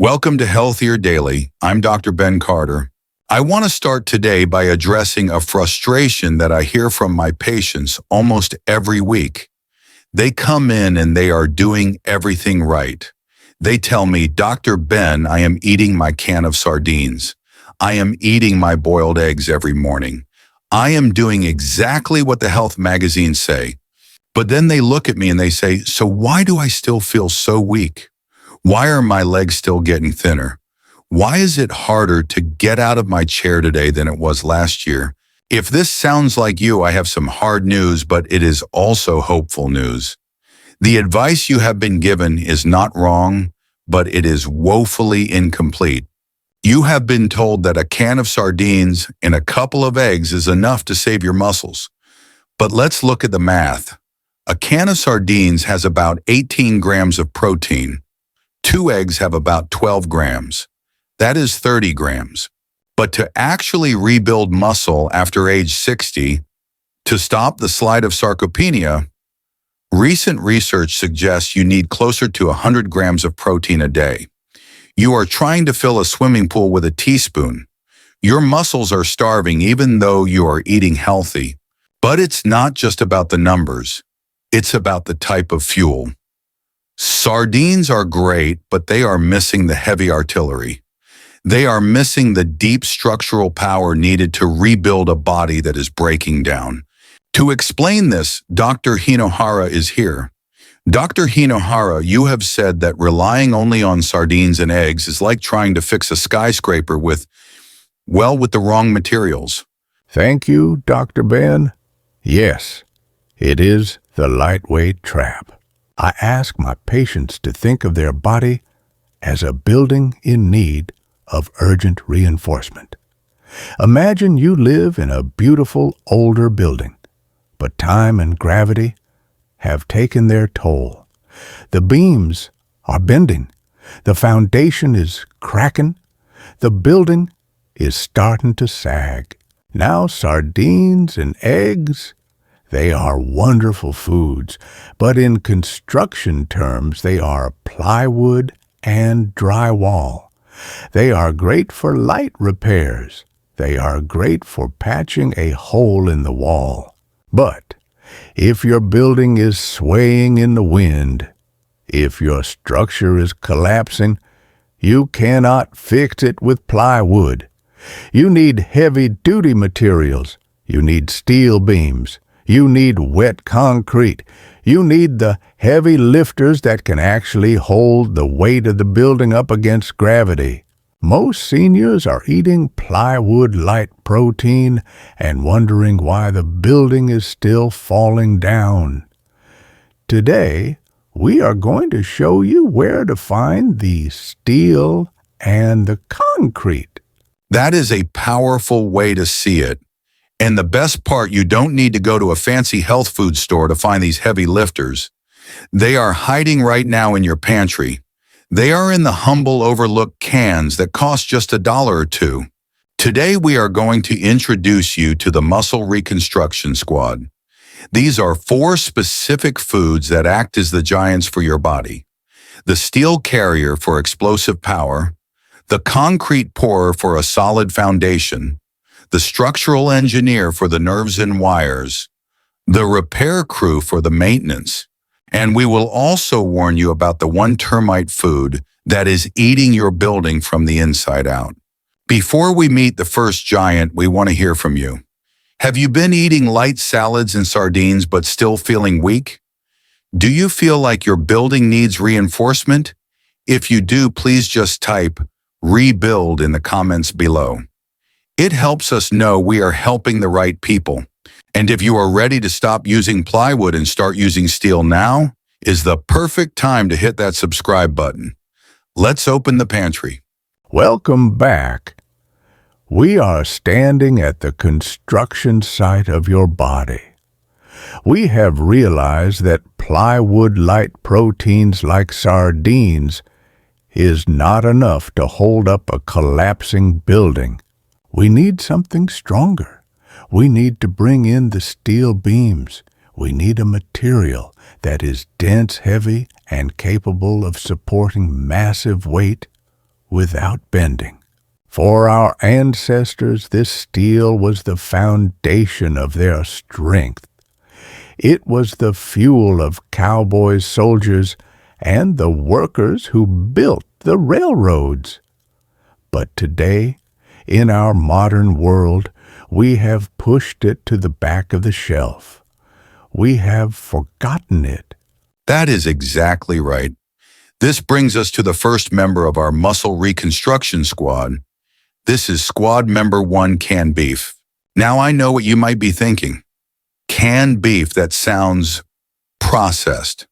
Welcome to Healthier Daily. I'm Dr. Ben Carter. I want to start today by addressing a frustration that I hear from my patients almost every week. They come in and they are doing everything right. They tell me, Dr. Ben, I am eating my can of sardines. I am eating my boiled eggs every morning. I am doing exactly what the health magazines say. But then they look at me and they say, so why do I still feel so weak? Why are my legs still getting thinner? Why is it harder to get out of my chair today than it was last year? If this sounds like you, I have some hard news, but it is also hopeful news. The advice you have been given is not wrong, but it is woefully incomplete. You have been told that a can of sardines and a couple of eggs is enough to save your muscles. But let's look at the math. A can of sardines has about 18 grams of protein. 2 eggs have about 12 grams. That is 30 grams. But to actually rebuild muscle after age 60, to stop the slide of sarcopenia, recent research suggests you need closer to 100 grams of protein a day. You are trying to fill a swimming pool with a teaspoon. Your muscles are starving even though you are eating healthy. But it's not just about the numbers. It's about the type of fuel. Sardines are great, but they are missing the heavy artillery. They are missing the deep structural power needed to rebuild a body that is breaking down. To explain this, Dr. Hinohara is here. Dr. Hinohara, you have said that relying only on sardines and eggs is like trying to fix a skyscraper with the wrong materials. Thank you, Dr. Ben. Yes, it is the lightweight trap. I ask my patients to think of their body as a building in need of urgent reinforcement. Imagine you live in a beautiful older building, but time and gravity have taken their toll. The beams are bending. The foundation is cracking. The building is starting to sag. Now sardines and eggs, they are wonderful foods, but in construction terms, they are plywood and drywall. They are great for light repairs. They are great for patching a hole in the wall. But if your building is swaying in the wind, if your structure is collapsing, you cannot fix it with plywood. You need heavy-duty materials. You need steel beams. You need wet concrete. You need the heavy lifters that can actually hold the weight of the building up against gravity. Most seniors are eating plywood light protein and wondering why the building is still falling down. Today, we are going to show you where to find the steel and the concrete. That is a powerful way to see it. And the best part, you don't need to go to a fancy health food store to find these heavy lifters. They are hiding right now in your pantry. They are in the humble, overlooked cans that cost just $1 or $2. Today, we are going to introduce you to the Muscle Reconstruction Squad. These are 4 specific foods that act as the giants for your body. The steel carrier for explosive power, the concrete pourer for a solid foundation, the structural engineer for the nerves and wires, the repair crew for the maintenance, and we will also warn you about the one termite food that is eating your building from the inside out. Before we meet the first giant, we want to hear from you. Have you been eating light salads and sardines but still feeling weak? Do you feel like your building needs reinforcement? If you do, please just type "rebuild" in the comments below. It helps us know we are helping the right people. And if you are ready to stop using plywood and start using steel, now is the perfect time to hit that subscribe button. Let's open the pantry. Welcome back. We are standing at the construction site of your body. We have realized that plywood light proteins like sardines is not enough to hold up a collapsing building. We need something stronger. We need to bring in the steel beams. We need a material that is dense, heavy, and capable of supporting massive weight without bending. For our ancestors, this steel was the foundation of their strength. It was the fuel of cowboys, soldiers, and the workers who built the railroads. But today, in our modern world, we have pushed it to the back of the shelf. We have forgotten it. That is exactly right. This brings us to the first member of our muscle reconstruction squad. This is squad member 1, canned beef. Now I know what you might be thinking. Canned beef, that sounds processed.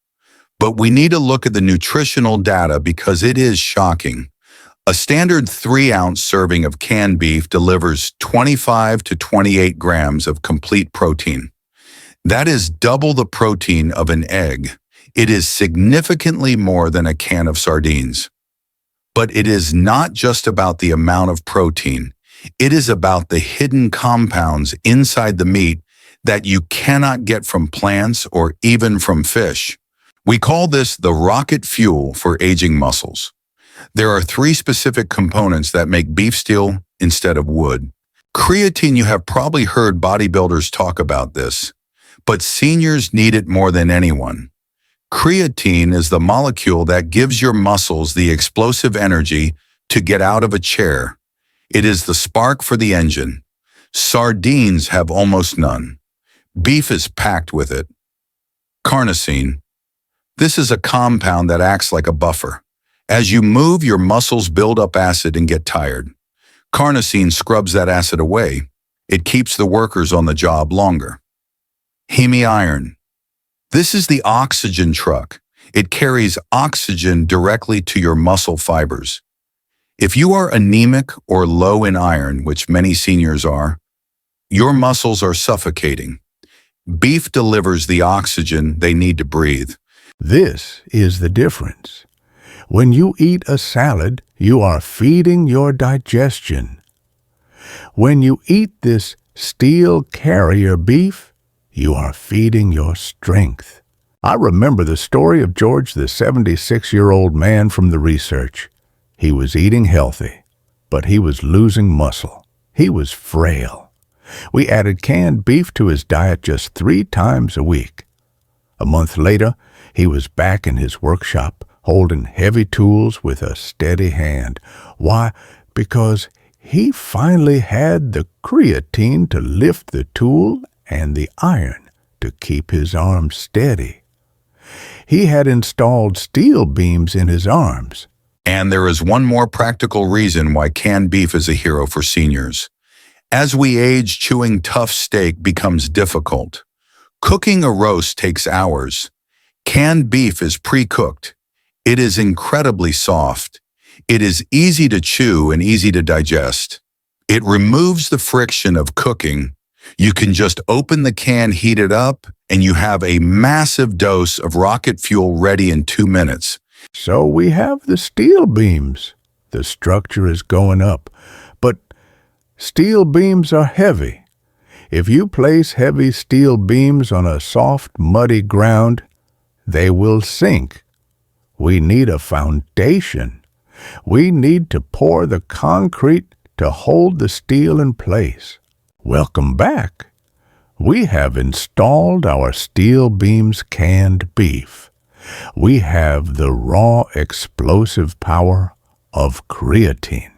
But we need to look at the nutritional data because it is shocking. A standard 3-ounce serving of canned beef delivers 25 to 28 grams of complete protein. That is double the protein of an egg. It is significantly more than a can of sardines. But it is not just about the amount of protein. It is about the hidden compounds inside the meat that you cannot get from plants or even from fish. We call this the rocket fuel for aging muscles. There are 3 specific components that make beef steel instead of wood. Creatine, you have probably heard bodybuilders talk about this, but seniors need it more than anyone. Creatine is the molecule that gives your muscles the explosive energy to get out of a chair. It is the spark for the engine. Sardines have almost none. Beef is packed with it. Carnosine. This is a compound that acts like a buffer. As you move, your muscles build up acid and get tired. Carnosine scrubs that acid away. It keeps the workers on the job longer. Hemi-iron. This is the oxygen truck. It carries oxygen directly to your muscle fibers. If you are anemic or low in iron, which many seniors are, your muscles are suffocating. Beef delivers the oxygen they need to breathe. This is the difference. When you eat a salad, you are feeding your digestion. When you eat this steel carrier beef, you are feeding your strength. I remember the story of George, the 76-year-old man from the research. He was eating healthy, but he was losing muscle. He was frail. We added canned beef to his diet just 3 times a week. A month later, he was back in his workshop, holding heavy tools with a steady hand. Why? Because he finally had the creatine to lift the tool and the iron to keep his arms steady. He had installed steel beams in his arms. And there is one more practical reason why canned beef is a hero for seniors. As we age, chewing tough steak becomes difficult. Cooking a roast takes hours. Canned beef is pre-cooked. It is incredibly soft. It is easy to chew and easy to digest. It removes the friction of cooking. You can just open the can, heat it up, and you have a massive dose of rocket fuel ready in 2 minutes. So we have the steel beams. The structure is going up, but steel beams are heavy. If you place heavy steel beams on a soft, muddy ground, they will sink. We need a foundation. We need to pour the concrete to hold the steel in place. Welcome back. We have installed our steel beams canned beef. We have the raw explosive power of creatine.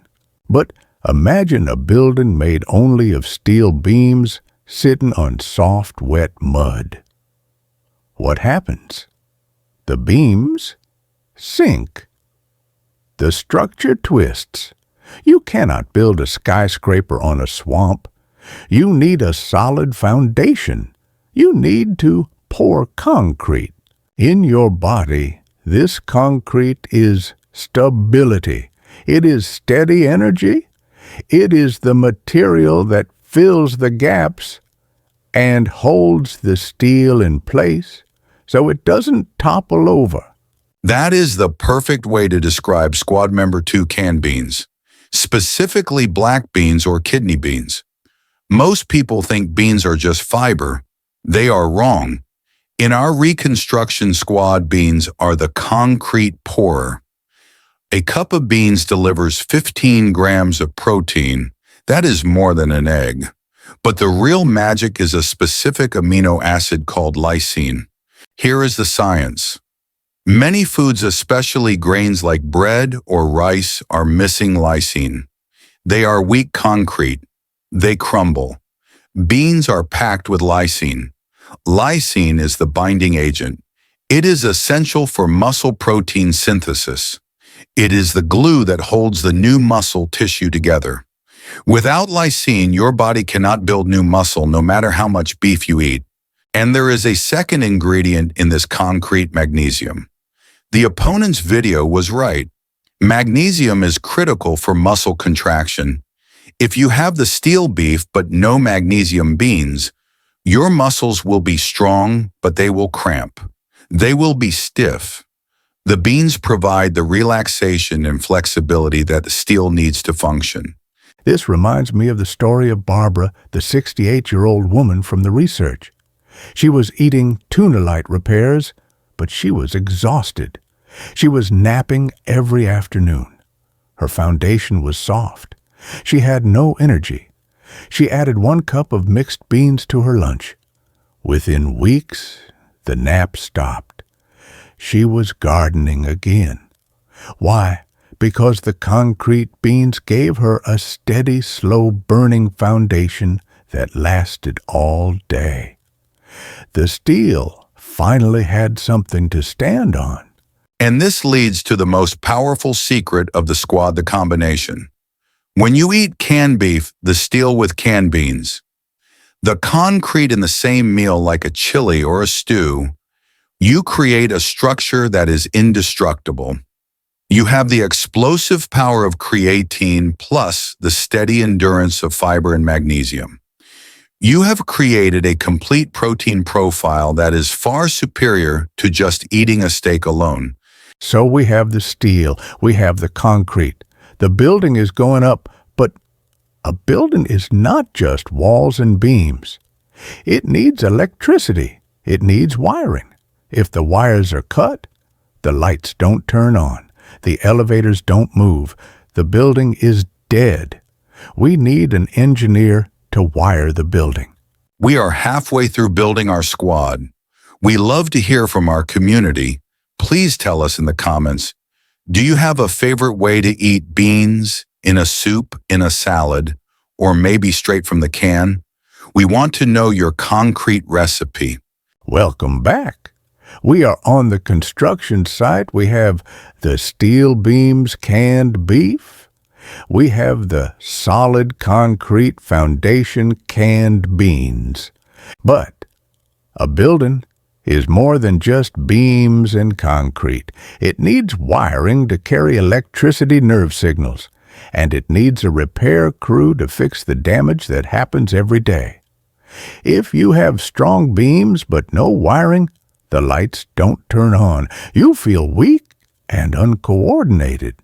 But imagine a building made only of steel beams sitting on soft, wet mud. What happens? The beams sink. The structure twists. You cannot build a skyscraper on a swamp. You need a solid foundation. You need to pour concrete. In your body, this concrete is stability. It is steady energy. It is the material that fills the gaps and holds the steel in place so it doesn't topple over. That is the perfect way to describe squad member 2 canned beans, specifically black beans or kidney beans. Most people think beans are just fiber. They are wrong. In our reconstruction squad, beans are the concrete pourer. A cup of beans delivers 15 grams of protein. That is more than an egg. But the real magic is a specific amino acid called leucine. Here is the science. Many foods, especially grains like bread or rice, are missing leucine. They are weak concrete. They crumble. Beans are packed with leucine. Leucine is the binding agent. It is essential for muscle protein synthesis. It is the glue that holds the new muscle tissue together. Without leucine, your body cannot build new muscle no matter how much beef you eat. And there is a second ingredient in this concrete: magnesium. The opponent's video was right. Magnesium is critical for muscle contraction. If you have the steel beef but no magnesium beans, your muscles will be strong, but they will cramp. They will be stiff. The beans provide the relaxation and flexibility that the steel needs to function. This reminds me of the story of Barbara, the 68-year-old woman from the research. She was eating tuna light repairs, but she was exhausted. She was napping every afternoon. Her foundation was soft. She had no energy. She added 1 cup of mixed beans to her lunch. Within weeks, the nap stopped. She was gardening again. Why? Because the concrete beans gave her a steady, slow-burning foundation that lasted all day. The steel finally had something to stand on. And this leads to the most powerful secret of the squad, the combination. When you eat canned beef, the steel with canned beans, the concrete in the same meal like a chili or a stew, you create a structure that is indestructible. You have the explosive power of creatine plus the steady endurance of fiber and magnesium. You have created a complete protein profile that is far superior to just eating a steak alone. So we have the steel, we have the concrete. The building is going up, but a building is not just walls and beams. It needs electricity. It needs wiring. If the wires are cut, the lights don't turn on. The elevators don't move. The building is dead. We need an engineer to wire the building. We are halfway through building our squad. We love to hear from our community. Please tell us in the comments, do you have a favorite way to eat beans, in a soup, in a salad, or maybe straight from the can? We want to know your concrete recipe. Welcome back. We are on the construction site. We have the steel beams canned beef. We have the solid concrete foundation canned beans. But a building is more than just beams and concrete. It needs wiring to carry electricity nerve signals, and it needs a repair crew to fix the damage that happens every day. If you have strong beams but no wiring, the lights don't turn on. You feel weak and uncoordinated.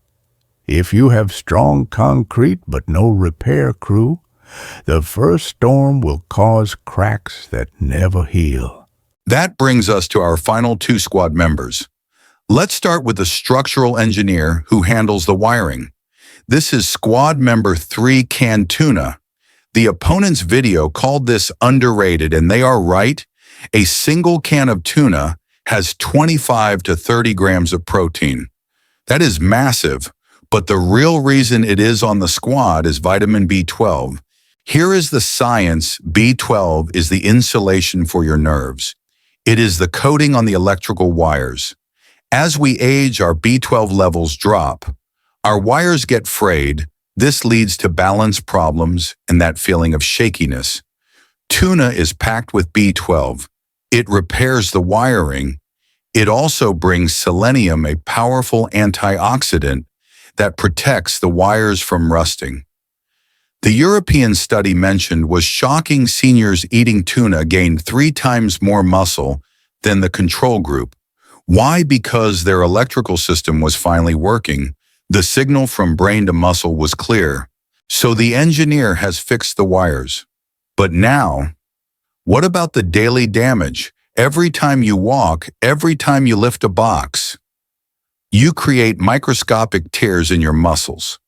If you have strong concrete but no repair crew, the first storm will cause cracks that never heal. That brings us to our final 2 squad members. Let's start with the structural engineer who handles the wiring. This is squad member 3, canned tuna. The opponent's video called this underrated, and they are right. A single can of tuna has 25 to 30 grams of protein. That is massive, but the real reason it is on the squad is vitamin B12. Here is the science. B12 is the insulation for your nerves. It is the coating on the electrical wires. As we age, our B12 levels drop. Our wires get frayed. This leads to balance problems and that feeling of shakiness. Tuna is packed with B12. It repairs the wiring. It also brings selenium, a powerful antioxidant that protects the wires from rusting. The European study mentioned was shocking. Seniors eating tuna gained 3 times more muscle than the control group. Why? Because their electrical system was finally working. The signal from brain to muscle was clear. So the engineer has fixed the wires. But now, what about the daily damage? Every time you walk, every time you lift a box, You create microscopic tears in your muscles.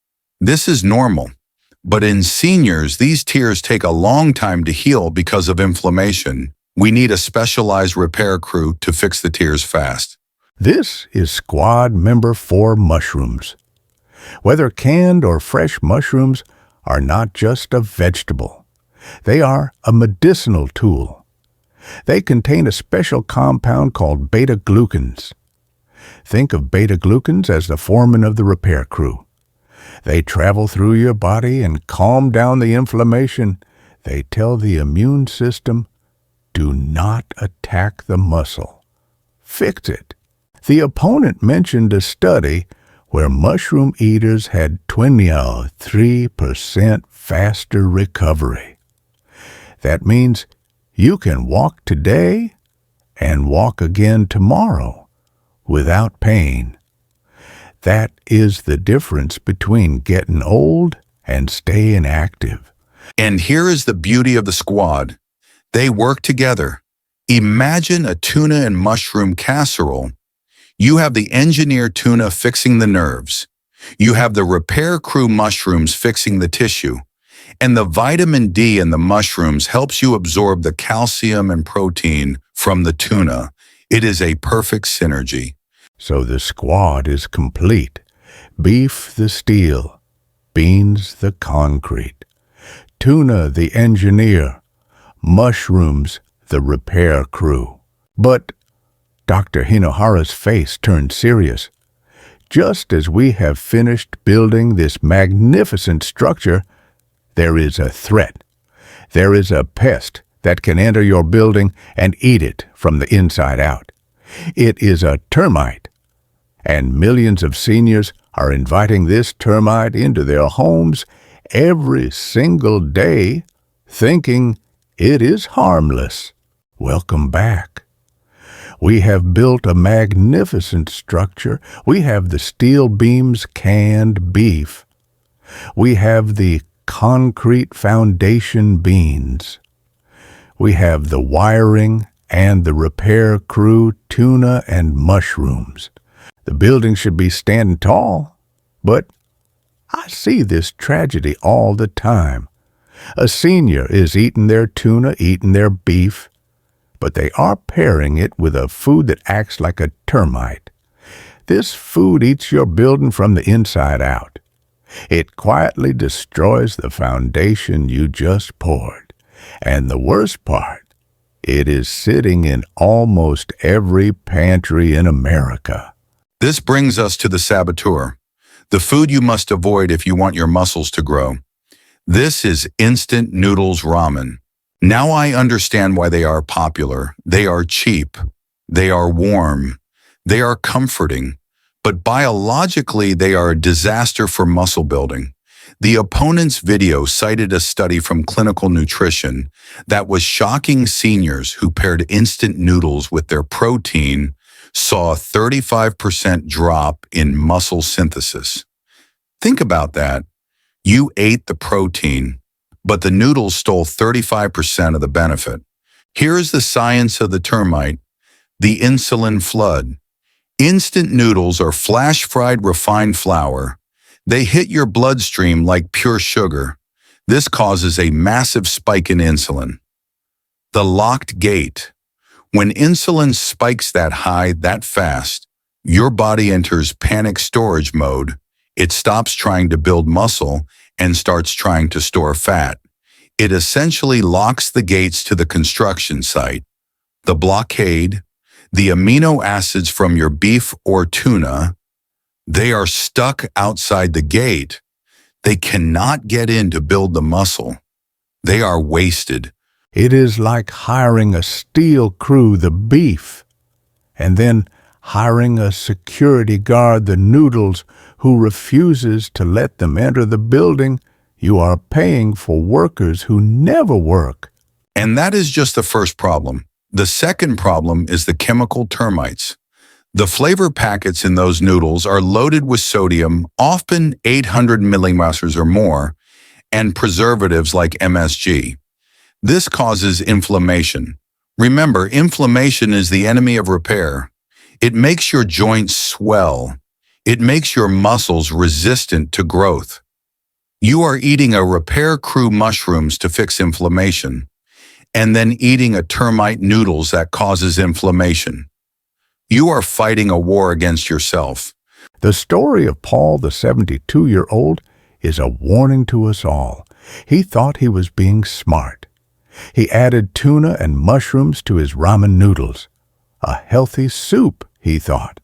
This is normal, but in seniors, these tears take a long time to heal because of inflammation. We need a specialized repair crew to fix the tears fast. This is Squad Member 4 mushrooms. Whether canned or fresh, mushrooms are not just a vegetable. They are a medicinal tool. They contain a special compound called beta-glucans. Think of beta-glucans as the foreman of the repair crew. They travel through your body and calm down the inflammation. They tell the immune system, do not attack the muscle. Fix it. The opponent mentioned a study where mushroom eaters had 23% faster recovery. That means you can walk today and walk again tomorrow without pain. That is the difference between getting old and staying active. And here is the beauty of the squad. They work together. Imagine a tuna and mushroom casserole. You have the engineer tuna fixing the nerves. You have the repair crew mushrooms fixing the tissue. And the vitamin D in the mushrooms helps you absorb the calcium and protein from the tuna. It is a perfect synergy. So the squad is complete. Beef the steel, beans the concrete, tuna the engineer, mushrooms the repair crew. But Dr. Hinohara's face turned serious. Just as we have finished building this magnificent structure, there is a threat. There is a pest that can enter your building and eat it from the inside out. It is a termite, and millions of seniors are inviting this termite into their homes every single day, thinking it is harmless. Welcome back. We have built a magnificent structure. We have the steel beams, canned beef. We have the concrete foundation beans. We have the wiring and the repair crew, tuna and mushrooms. The building should be standing tall, but I see this tragedy all the time. A senior is eating their tuna, eating their beef, but they are pairing it with a food that acts like a termite. This food eats your building from the inside out. It quietly destroys the foundation you just poured. And the worst part, it is sitting in almost every pantry in America. This brings us to the saboteur, the food you must avoid if you want your muscles to grow. This is instant noodles ramen. Now I understand why they are popular. They are cheap. They are warm. They are comforting. But biologically, they are a disaster for muscle building. The opponent's video cited a study from Clinical Nutrition that was shocking. Seniors who paired instant noodles with their protein saw a 35% drop in muscle synthesis. Think about that. You ate the protein, but the noodles stole 35% of the benefit. Here is the science of the termite, the insulin flood. Instant noodles are flash-fried refined flour. They hit your bloodstream like pure sugar. This causes a massive spike in insulin. The locked gate. When insulin spikes that high, that fast, your body enters panic storage mode. It stops trying to build muscle and starts trying to store fat. It essentially locks the gates to the construction site. The blockade, the amino acids from your beef or tuna, they are stuck outside the gate. They cannot get in to build the muscle. They are wasted. It is like hiring a steel crew, the beef, and then hiring a security guard, the noodles, who refuses to let them enter the building. You are paying for workers who never work. And that is just the first problem. The second problem is the chemical termites. The flavor packets in those noodles are loaded with sodium, often 800 millimolars or more, and preservatives like MSG. This causes inflammation. Remember, inflammation is the enemy of repair. It makes your joints swell. It makes your muscles resistant to growth. You are eating a repair crew mushrooms to fix inflammation, and then eating a termite noodles that causes inflammation. You are fighting a war against yourself. The story of Paul, the 72-year-old, is a warning to us all. He thought he was being smart. He added tuna and mushrooms to his ramen noodles. A healthy soup, he thought.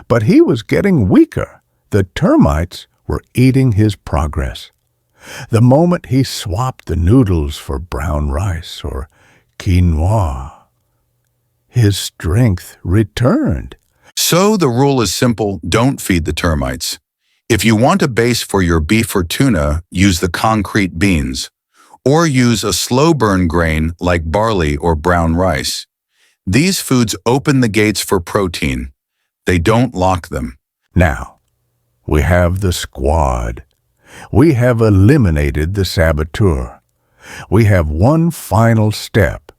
But he was getting weaker. The termites were eating his progress. The moment he swapped the noodles for brown rice or quinoa, his strength returned. So the rule is simple: don't feed the termites. If you want a base for your beef or tuna, use the concrete beans, or use a slow-burn grain like barley or brown rice. These foods open the gates for protein. They don't lock them. Now, we have the squad. We have eliminated the saboteur. We have one final step.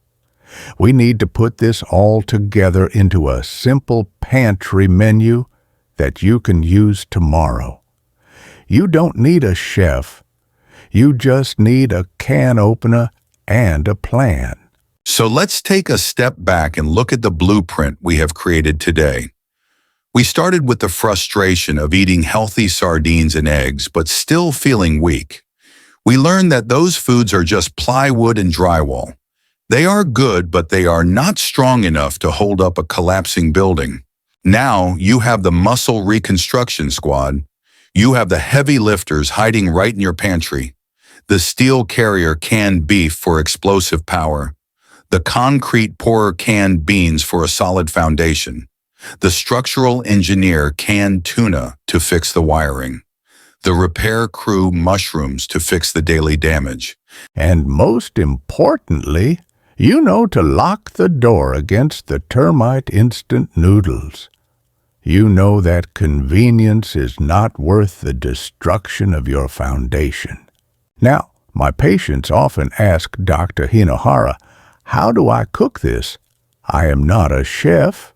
We need to put this all together into a simple pantry menu that you can use tomorrow. You don't need a chef. You just need a can opener and a plan. So let's take a step back and look at the blueprint we have created today. We started with the frustration of eating healthy sardines and eggs, but still feeling weak. We learned that those foods are just plywood and drywall. They are good, but they are not strong enough to hold up a collapsing building. Now you have the muscle reconstruction squad. You have the heavy lifters hiding right in your pantry. The steel carrier canned beef for explosive power. The concrete pourer canned beans for a solid foundation. The structural engineer canned tuna to fix the wiring. The repair crew mushrooms to fix the daily damage. And most importantly, you know to lock the door against the termite instant noodles. You know that convenience is not worth the destruction of your foundation. Now, my patients often ask Dr. Hinohara, how do I cook this? I am not a chef.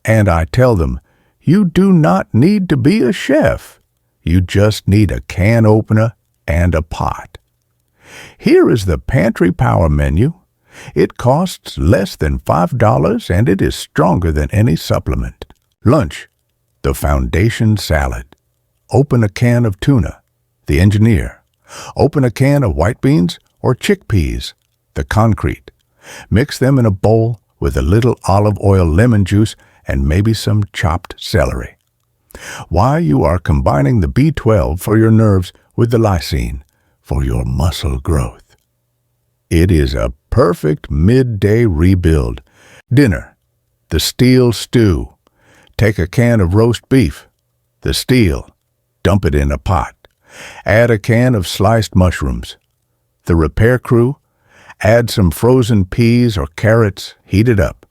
And I tell them, you do not need to be a chef. You just need a can opener and a pot. Here is the Pantry Power menu. It costs less than $5 and it is stronger than any supplement. Lunch, the foundation salad. Open a can of tuna, the engineer. Open a can of white beans or chickpeas, the concrete. Mix them in a bowl with a little olive oil, lemon juice, and maybe some chopped celery. While you are combining the B12 for your nerves with the leucine for your muscle growth. It is a perfect midday rebuild. Dinner, the steel stew. Take a can of roast beef, the steel, dump it in a pot. Add a can of sliced mushrooms. The repair crew, add some frozen peas or carrots, heat it up.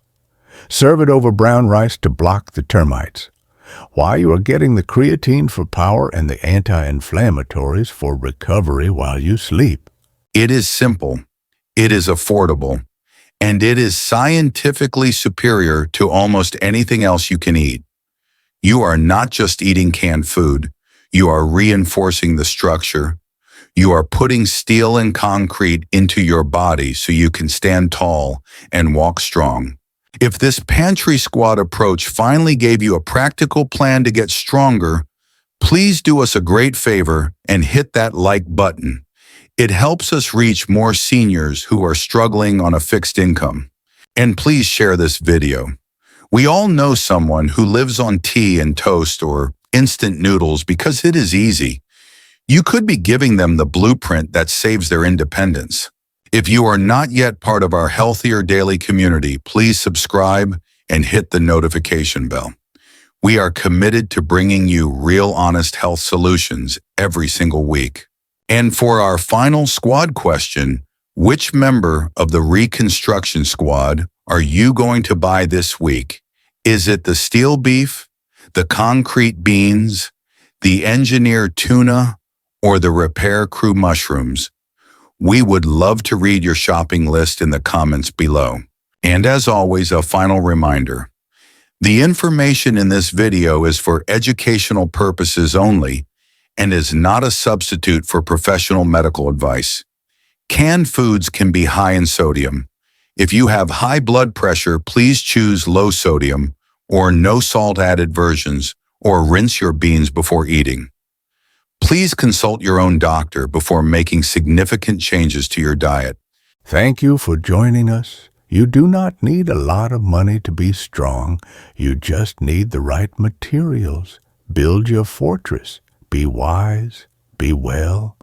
Serve it over brown rice to block the termites. While you are getting the creatine for power and the anti-inflammatories for recovery while you sleep. It is simple, it is affordable, and it is scientifically superior to almost anything else you can eat. You are not just eating canned food, you are reinforcing the structure. You are putting steel and concrete into your body so you can stand tall and walk strong. If this pantry squad approach finally gave you a practical plan to get stronger, please do us a great favor and hit that like button. It helps us reach more seniors who are struggling on a fixed income. And please share this video. We all know someone who lives on tea and toast or instant noodles because it is easy. You could be giving them the blueprint that saves their independence. If you are not yet part of our Healthier Daily community, please subscribe and hit the notification bell. We are committed to bringing you real, honest health solutions every single week. And for our final squad question, which member of the reconstruction squad are you going to buy this week? Is it the steel beef, the concrete beans, the engineered tuna, or the repair crew mushrooms? We would love to read your shopping list in the comments below. And as always, a final reminder. The information in this video is for educational purposes only and is not a substitute for professional medical advice. Canned foods can be high in sodium. If you have high blood pressure, please choose low sodium or no salt added versions, or rinse your beans before eating. Please consult your own doctor before making significant changes to your diet. Thank you for joining us. You do not need a lot of money to be strong. You just need the right materials. Build your fortress. Be wise, be well,